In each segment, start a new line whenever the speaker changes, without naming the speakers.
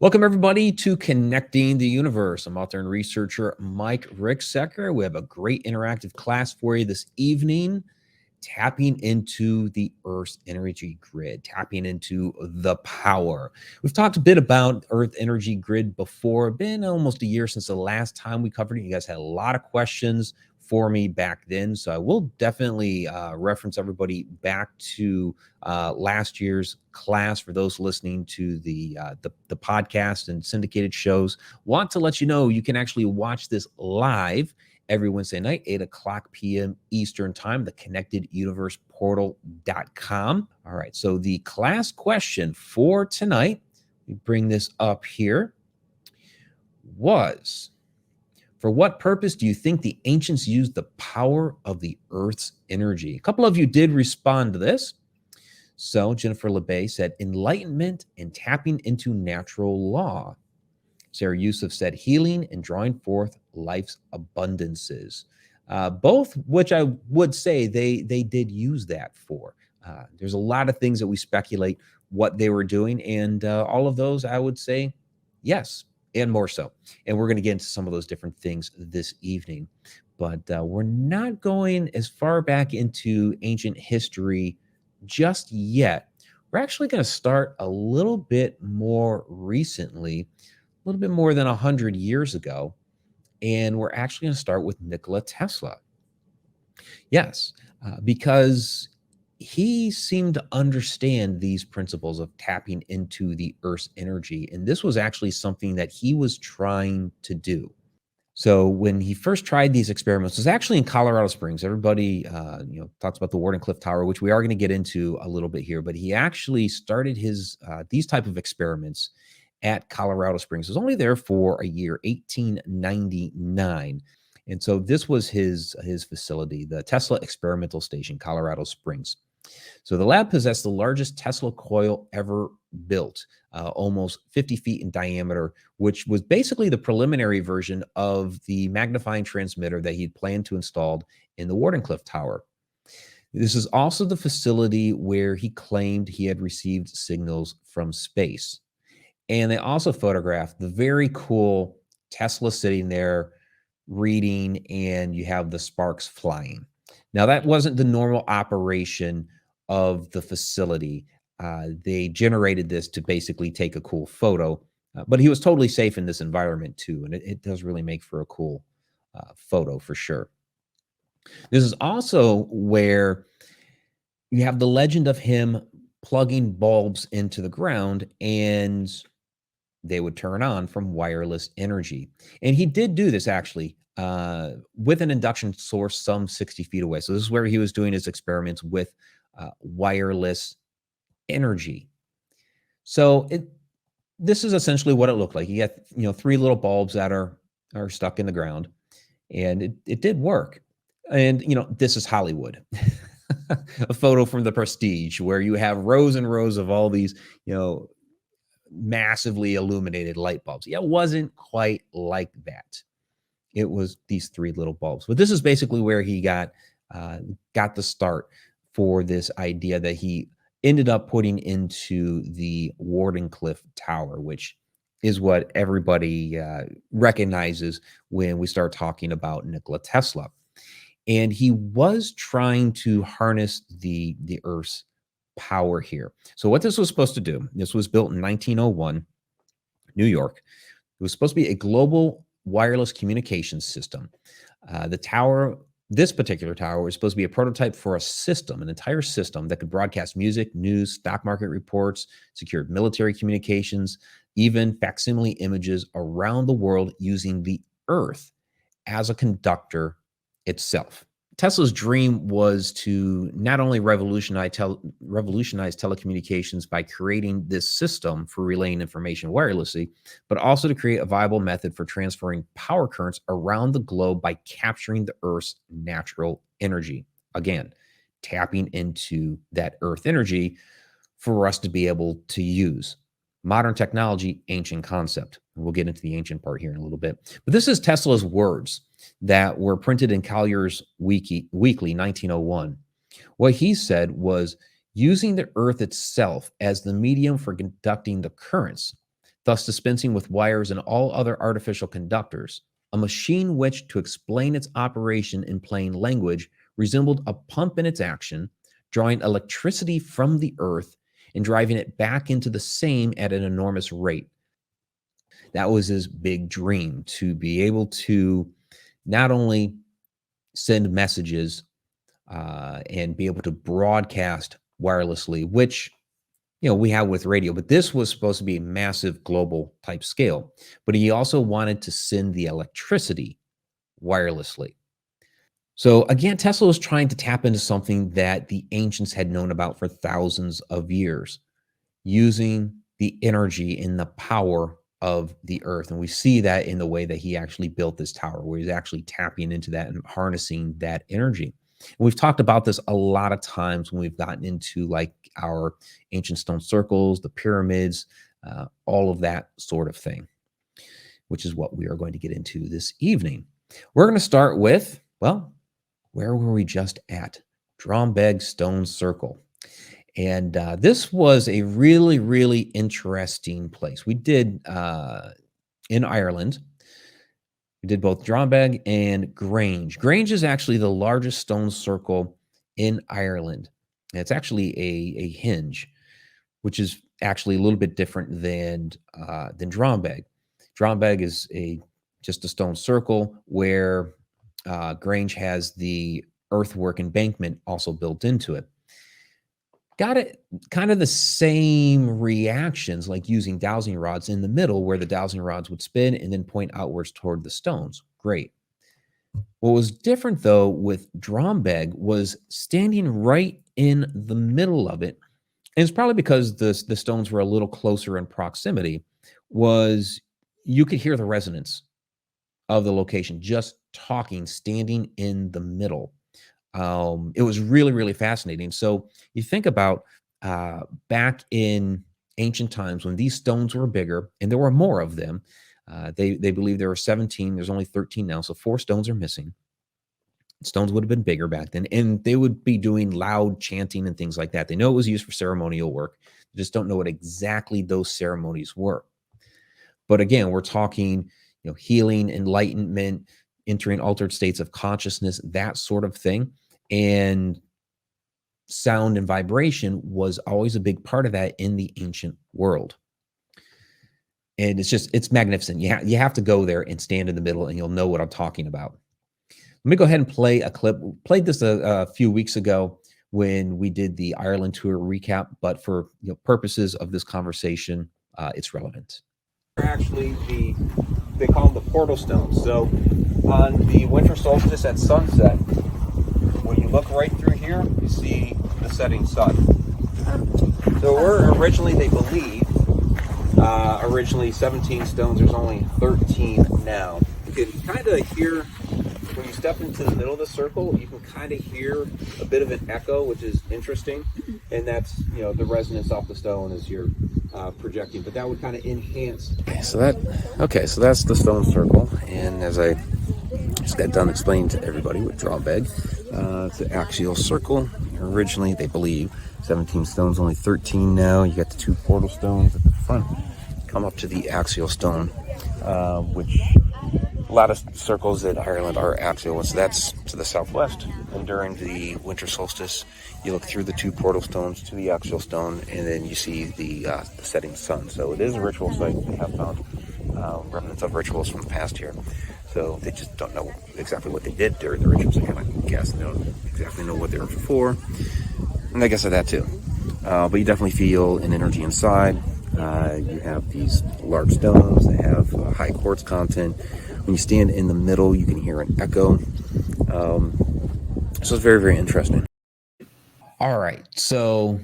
Welcome, everybody, to Connecting the Universe. I'm author and researcher Mike Ricksecker. We have a great interactive class for you this evening, tapping into the Earth's energy grid, tapping into the power. We've talked a bit about Earth energy grid before. Been almost a year since the last time we covered it. You guys had a lot of questions for me back then, so I will definitely reference everybody back to last year's class. For those listening to the podcast and syndicated shows, want to let you know you can actually watch this live every Wednesday night, 8 o'clock p.m. Eastern Time, the connecteduniverseportal.com. All right, so the class question for tonight, we bring this up here, was, for what purpose do you think the ancients used the power of the Earth's energy? A couple of you did respond to this. So Jennifer LeBay said, enlightenment and tapping into natural law. Sarah Yusuf said, healing and drawing forth life's abundances. Both, which I would say they did use that for. There's a lot of things that we speculate what they were doing, and all of those, I would say, yes, and more so. And we're going to get into some of those different things this evening. But we're not going as far back into ancient history just yet. We're actually going to start a little bit more recently, a little bit more than 100 years ago. And we're actually going to start with Nikola Tesla. Yes, because he seemed to understand these principles of tapping into the Earth's energy. And this was actually something that he was trying to do. So when he first tried these experiments, it was actually in Colorado Springs. Everybody, talks about the Wardenclyffe Tower, which we are going to get into a little bit here. But he actually started his these type of experiments at Colorado Springs. It was only there for a year, 1899. And so this was his facility, the Tesla Experimental Station, Colorado Springs. So the lab possessed the largest Tesla coil ever built, almost 50 feet in diameter, which was basically the preliminary version of the magnifying transmitter that he'd planned to install in the Wardenclyffe Tower. This is also the facility where he claimed he had received signals from space. And they also photographed the very cool Tesla sitting there reading, and you have the sparks flying. Now, that wasn't the normal operation of the facility. They generated this to basically take a cool photo, but he was totally safe in this environment too, and it does really make for a cool photo for sure. This is also where you have the legend of him plugging bulbs into the ground, and they would turn on from wireless energy. And he did do this actually with an induction source some 60 feet away. So this is where he was doing his experiments with wireless energy. So this is essentially what it looked like. You got, 3 little bulbs that are stuck in the ground, and it did work. And, this is Hollywood. A photo from the Prestige where you have rows and rows of all these, massively illuminated light bulbs. Yeah, it wasn't quite like that. It was these 3 little bulbs. But this is basically where he got the start for this idea that he ended up putting into the Wardenclyffe Tower, which is what everybody recognizes when we start talking about Nikola Tesla. And he was trying to harness the Earth's power here. So what this was supposed to do, this was built in 1901, New York. It was supposed to be a global wireless communications system. This particular tower was supposed to be a prototype for a system, an entire system that could broadcast music, news, stock market reports, secured military communications, even facsimile images around the world using the Earth as a conductor itself. Tesla's dream was to not only revolutionize telecommunications by creating this system for relaying information wirelessly, but also to create a viable method for transferring power currents around the globe by capturing the Earth's natural energy. Again, tapping into that Earth energy for us to be able to use. Modern technology, ancient concept. We'll get into the ancient part here in a little bit. But this is Tesla's words that were printed in Collier's Weekly 1901. What he said was, using the Earth itself as the medium for conducting the currents, thus dispensing with wires and all other artificial conductors. A machine which, to explain its operation in plain language, resembled a pump in its action, drawing electricity from the earth and driving it back into the same at an enormous rate. That was his big dream, to be able to not only send messages and be able to broadcast wirelessly, which we have with radio, but this was supposed to be a massive global type scale. But he also wanted to send the electricity wirelessly. So again, Tesla was trying to tap into something that the ancients had known about for thousands of years, using the energy and the power of the earth. And we see that in the way that he actually built this tower, where he's actually tapping into that and harnessing that energy. And we've talked about this a lot of times when we've gotten into like our ancient stone circles, the pyramids, all of that sort of thing, which is what we are going to get into this evening. We're going to start with, well, where were we just at? Drombeg Stone Circle. And this was a really, really interesting place. We did in Ireland. We did both Drombeg and Grange. Grange is actually the largest stone circle in Ireland. And it's actually a hinge, which is actually a little bit different than Drombeg. Drombeg is just a stone circle, where Grange has the earthwork embankment also built into it. Got it kind of the same reactions, like using dowsing rods in the middle, where the dowsing rods would spin and then point outwards toward the stones. Great. What was different, though, with Drombeg was standing right in the middle of it, and it's probably because the stones were a little closer in proximity, was you could hear the resonance of the location just talking, standing in the middle. It was really, really fascinating. So you think about back in ancient times when these stones were bigger and there were more of them. They believe there were 17. There's only 13 now, so 4 stones are missing. Stones would have been bigger back then, and they would be doing loud chanting and things like that. They know it was used for ceremonial work. They just don't know what exactly those ceremonies were. But again, we're talking, healing, enlightenment, entering altered states of consciousness, that sort of thing. And sound and vibration was always a big part of that in the ancient world. And it's magnificent. You have to go there and stand in the middle, and you'll know what I'm talking about. Let me go ahead and play a clip. We played this a few weeks ago when we did the Ireland tour recap, but for purposes of this conversation, it's relevant. Actually, they call them the portal stones. So on the winter solstice at sunset, when you look right through here, you see the setting sun. So originally, they believe, originally 17 stones, there's only 13 now. You can kind of hear, when you step into the middle of the circle, you can kind of hear a bit of an echo, which is interesting. And that's, the resonance off the stone as you're projecting, but that would kind of enhance. So that's the stone circle. And as I just got done explaining to everybody with Drombeg, it's an axial circle. Originally, they believe 17 stones, only 13 now. You got the 2 portal stones at the front, come up to the axial stone, which a lot of circles in Ireland are axial, so that's to the southwest. And during the winter solstice, you look through the 2 portal stones to the axial stone, and then you see the setting sun. So it is a ritual site. They have found remnants of rituals from the past here. So they just don't know exactly what they did during the rituals. They kind of guess. They don't exactly know what they were for. And I guess of that too. But you definitely feel an energy inside. You have these large stones. They have high quartz content. When you stand in the middle, you can hear an echo. So it's very, very interesting. All right. So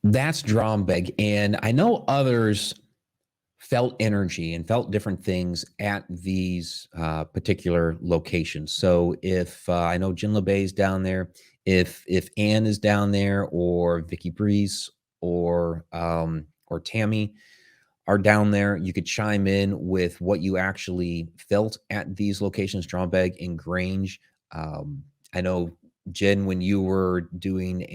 that's Drombeg. And I know others felt energy and felt different things at these particular locations. So if I know Jen LeBay's down there, if Anne is down there, or Vicky Breeze, or Tammy are down there, you could chime in with what you actually felt at these locations, Drombeg and Grange. I know, Jen, when you were doing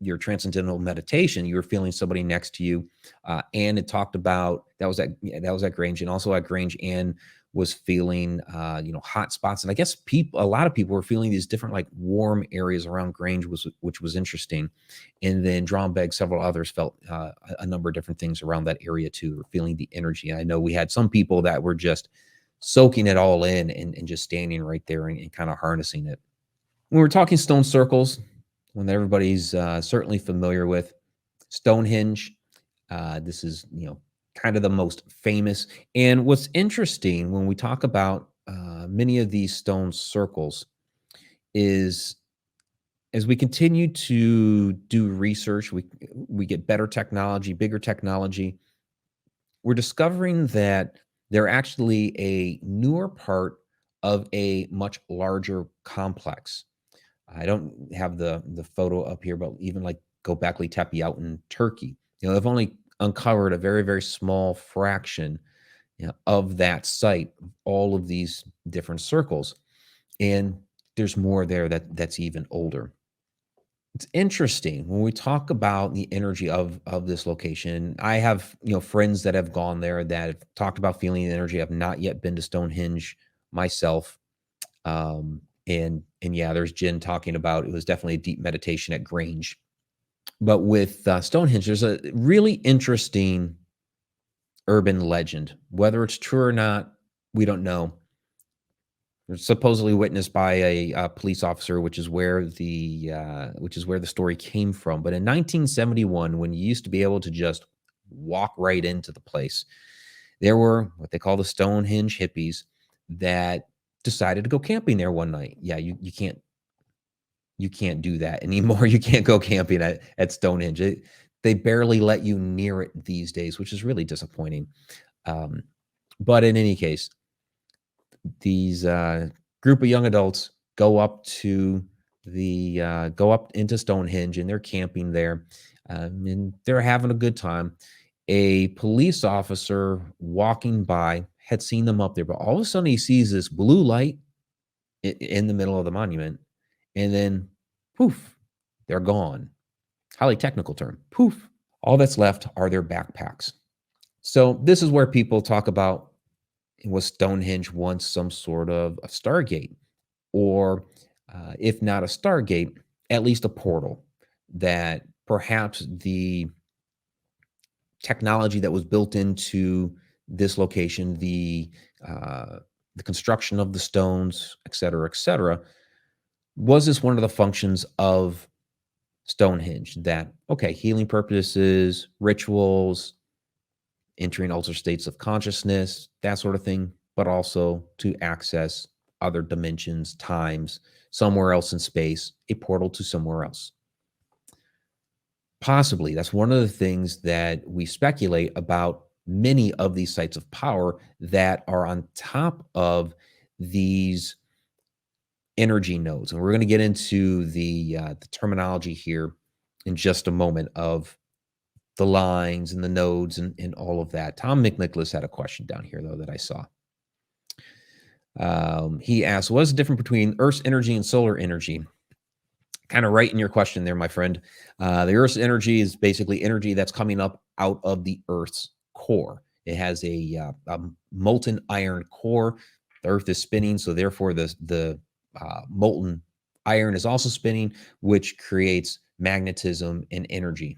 your transcendental meditation, you were feeling somebody next to you. And it talked about that was at Grange, and also at Grange, and was feeling hot spots. And I guess a lot of people were feeling these different like warm areas around Grange, which was interesting. And then Drombeg, several others felt a number of different things around that area too, or feeling the energy. And I know we had some people that were just soaking it all in and just standing right there and kind of harnessing it. When we're talking stone circles, one that everybody's certainly familiar with, Stonehenge. This is, kind of the most famous. And what's interesting when we talk about many of these stone circles is, as we continue to do research, we get better technology, bigger technology. We're discovering that they're actually a newer part of a much larger complex. I don't have the photo up here, but even like Göbekli Tepe out in Turkey, they've only uncovered a very, very small fraction, of that site, all of these different circles. And there's more there that's even older. It's interesting when we talk about the energy of this location. I have, friends that have gone there that have talked about feeling the energy. I've not yet been to Stonehenge myself. And yeah, there's Jin talking about it was definitely a deep meditation at Grange. But with Stonehenge, there's a really interesting urban legend. Whether it's true or not, we don't know. It's supposedly witnessed by a police officer, which is where the story came from. But in 1971, when you used to be able to just walk right into the place, there were what they call the Stonehenge hippies that decided to go camping there one night. Yeah, you can't do that anymore. You can't go camping at Stonehenge. They barely let you near it these days, which is really disappointing. But in any case, these group of young adults go up into Stonehenge, and they're camping there, and they're having a good time. A police officer walking by had seen them up there, but all of a sudden he sees this blue light in the middle of the monument, and then poof, they're gone. Highly technical term. Poof. All that's left are their backpacks. So this is where people talk about, was Stonehenge once some sort of a stargate, or if not a stargate, at least a portal that perhaps the technology that was built into this location, the construction of the stones, et cetera, was this one of the functions of Stonehenge? That, okay, healing purposes, rituals, entering altered states of consciousness, that sort of thing, but also to access other dimensions, times, somewhere else in space, a portal to somewhere else. Possibly, that's one of the things that we speculate about many of these sites of power that are on top of these energy nodes. And we're going to get into the terminology here in just a moment of the lines and the nodes and all of that. Tom McNicholas had a question down here, though, that I saw. He asked, what's the difference between Earth's energy and solar energy? Kind of right in your question there, my friend. The Earth's energy is basically energy that's coming up out of the Earth's core. It has a molten iron core. The Earth is spinning, so therefore the molten iron is also spinning, which creates magnetism and energy.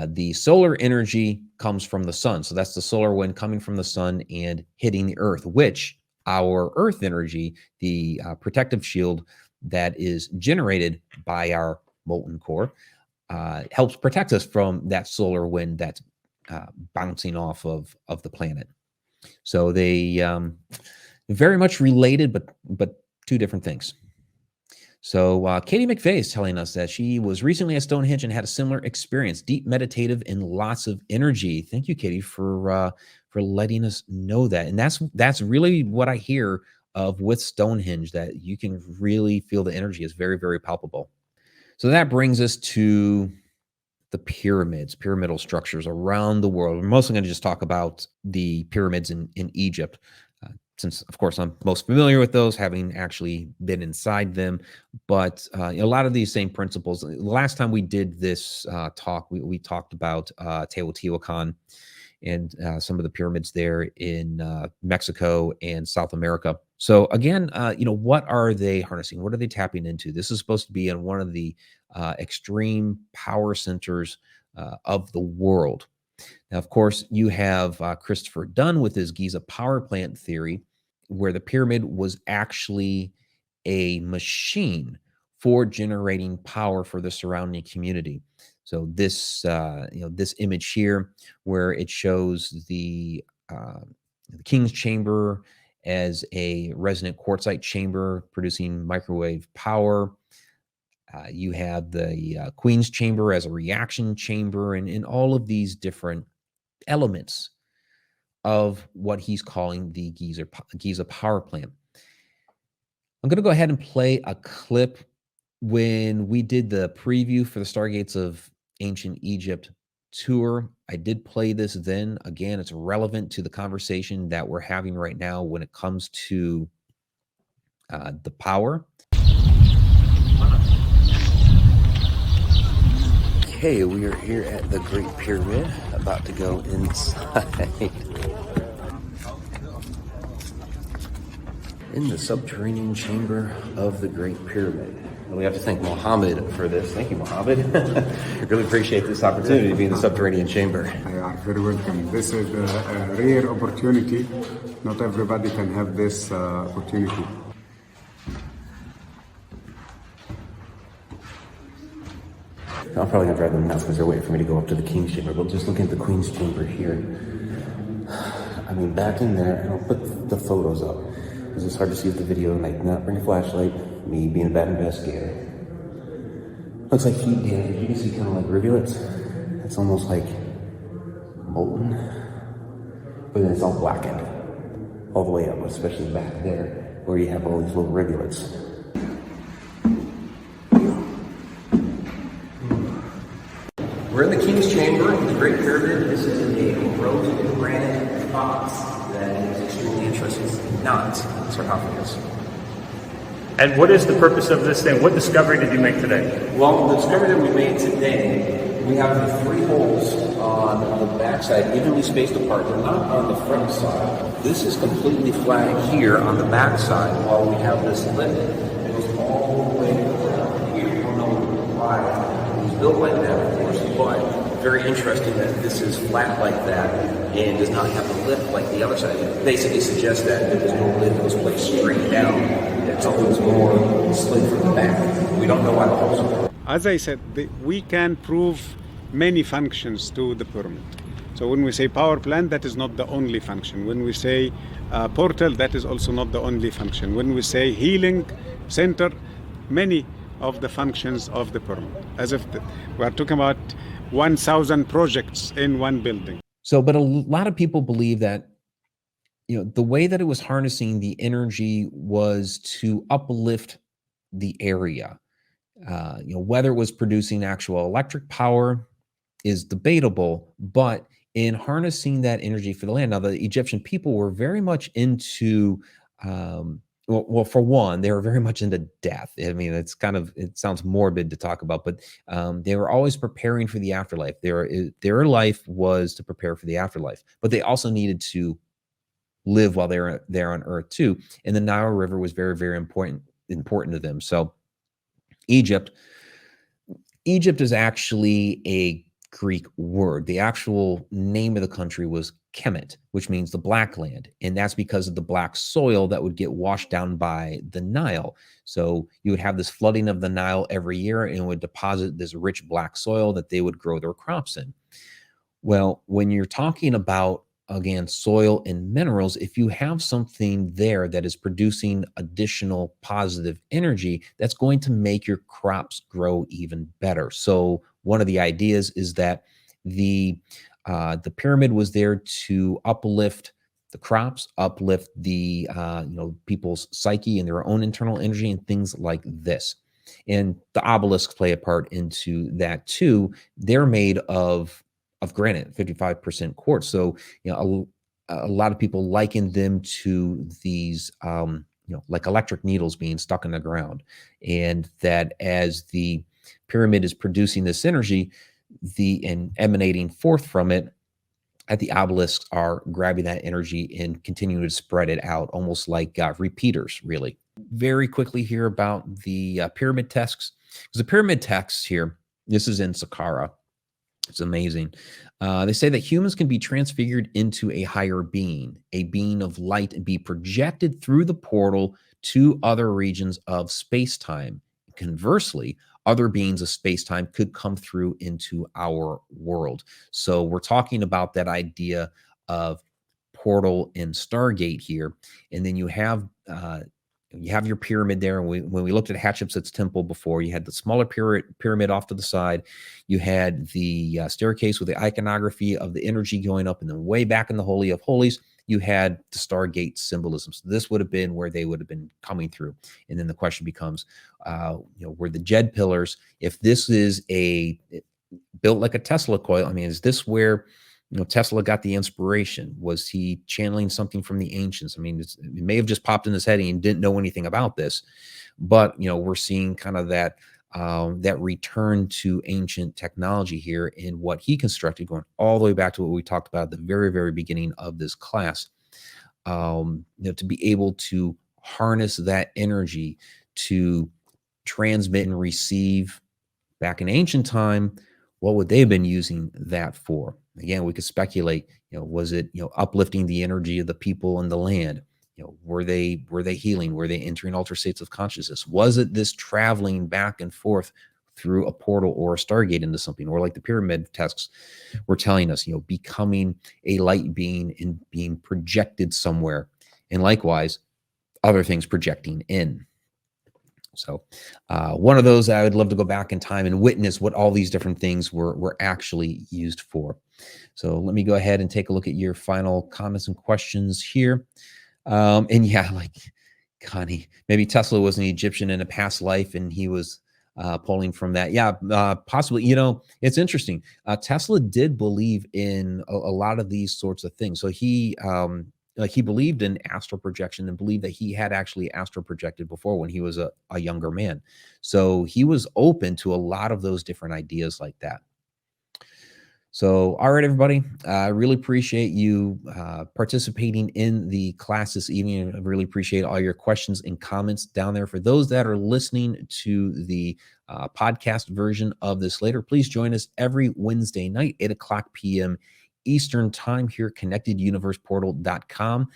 The solar energy comes from the sun. So that's the solar wind coming from the sun and hitting the Earth, which our Earth energy, the protective shield that is generated by our molten core, helps protect us from that solar wind that's bouncing off of the planet. So they very much related, but two different things. So Katie McVeigh is telling us that she was recently at Stonehenge and had a similar experience, deep meditative and lots of energy. Thank you, Katie, for letting us know that. And that's really what I hear of with Stonehenge, that you can really feel the energy is very, very palpable. So that brings us to the pyramids, pyramidal structures around the world. We're mostly going to just talk about the pyramids in Egypt. since of course I'm most familiar with those, having actually been inside them. But a lot of these same principles. The last time we did this talk, we talked about Teotihuacan and some of the pyramids there in Mexico and South America. So again, what are they harnessing? What are they tapping into? This is supposed to be in one of the extreme power centers of the world. Now, of course, you have Christopher Dunn with his Giza power plant theory, where the pyramid was actually a machine for generating power for the surrounding community. So this image here, where it shows the king's chamber as a resonant quartzite chamber producing microwave power. You have the queen's chamber as a reaction chamber, and all of these different elements of what he's calling the Giza power plant. I'm going to go ahead and play a clip when we did the preview for the Stargates of Ancient Egypt tour. I did play this then. Again, it's relevant to the conversation that we're having right now when it comes to the power. Okay, we are here at the Great Pyramid, about to go inside. In the subterranean chamber of the Great Pyramid. And we have to thank Mohammed for this. Thank you, Mohammed. I really appreciate this opportunity to be in the subterranean chamber.
You are very welcome. This is a rare opportunity. Not everybody can have this opportunity.
I'm probably gonna drive them nuts because they're waiting for me to go up to the King's Chamber. But just looking at the Queen's Chamber here. I mean, back in there, and I'll put the photos up because it's hard to see with the video. Like, not bring a flashlight, me being a bad investigator. Looks like heat damage. You can see kind of like rivulets. It's almost like molten, but then it's all blackened all the way up, especially back there where you have all these little rivulets. We're in the King's Chamber in the Great Pyramid. This is a erosion granite box that is extremely interesting. It's not sarcophagus.
And what is the purpose of this thing? What discovery did you make today?
Well, the discovery that we made today, we have the three holes on the backside, evenly spaced apart. They're not on the front side. This is completely flat here on the backside, while we have this lip that goes all the way around here. You don't know why. Built like that, of course, but very interesting that this is flat like that and does not have a lip like the other side. It basically suggests that there's no lid that was placed straight down. It's always more slid from the back. We don't know why the holes are there.
As I said, we can prove many functions to the pyramid. So when we say power plant, that is not the only function. When we say portal, that is also not the only function. When we say healing center, many of the functions of the pyramid, as if we are talking about 1,000 projects in one building.
So, but a lot of people believe that, the way that it was harnessing the energy was to uplift the area. Whether it was producing actual electric power is debatable, but in harnessing that energy for the land. Now, the Egyptian people were very much into, well, for one, they were very much into death. I mean, it sounds morbid to talk about, but they were always preparing for the afterlife. Their life was to prepare for the afterlife, but they also needed to live while they were there on Earth too. And the Nile River was very, very important to them. So Egypt is actually a Greek word. The actual name of the country was Kemet, which means the black land. And that's because of the black soil that would get washed down by the Nile. So you would have this flooding of the Nile every year and it would deposit this rich black soil that they would grow their crops in. Well, when you're talking about, again, soil and minerals, if you have something there that is producing additional positive energy, that's going to make your crops grow even better. So one of the ideas is that the pyramid was there to uplift the crops, uplift the people's psyche and their own internal energy and things like this. And the obelisks play a part into that too. They're made of granite, 55% quartz. So a lot of people liken them to these, like electric needles being stuck in the ground, and that as the pyramid is producing this energy, and emanating forth from it, at the obelisks are grabbing that energy and continuing to spread it out, almost like repeaters, really. Very quickly here about the pyramid texts. Because the pyramid texts here, this is in Saqqara. It's amazing. They say that humans can be transfigured into a higher being, a being of light, and be projected through the portal to other regions of space-time. Conversely, other beings of space-time could come through into our world. So we're talking about that idea of portal and stargate here. And then you have your pyramid there. And when we looked at Hatshepsut's temple before, you had the smaller pyramid off to the side. You had the staircase with the iconography of the energy going up, and then way back in the Holy of Holies, you had the Stargate symbolism. So this would have been where they would have been coming through. And then the question becomes, were the Jed pillars, if this is built like a Tesla coil, I mean, is this where Tesla got the inspiration? Was he channeling something from the ancients? I mean, it may have just popped in his head and he didn't know anything about this, but we're seeing kind of that return to ancient technology here in what he constructed, going all the way back to what we talked about at the very, very beginning of this class. To be able to harness that energy to transmit and receive. Back in ancient time, what would they have been using that for? Again, we could speculate, was it, uplifting the energy of the people and the land? Were they healing? Were they entering altered states of consciousness? Was it this traveling back and forth through a portal or a stargate into something? Or like the pyramid texts were telling us, becoming a light being and being projected somewhere. And likewise, other things projecting in. So one of those I would love to go back in time and witness what all these different things were actually used for. So let me go ahead and take a look at your final comments and questions here. And yeah, like Connie, maybe Tesla was an Egyptian in a past life and he was pulling from that. Yeah, possibly. It's interesting. Tesla did believe in a lot of these sorts of things. So he believed in astral projection and believed that he had actually astral projected before when he was a younger man. So he was open to a lot of those different ideas like that. So, all right, everybody, I really appreciate you participating in the class this evening. I really appreciate all your questions and comments down there. For those that are listening to the podcast version of this later, please join us every Wednesday night, 8 o'clock p.m. Eastern time here, connecteduniverseportal.com.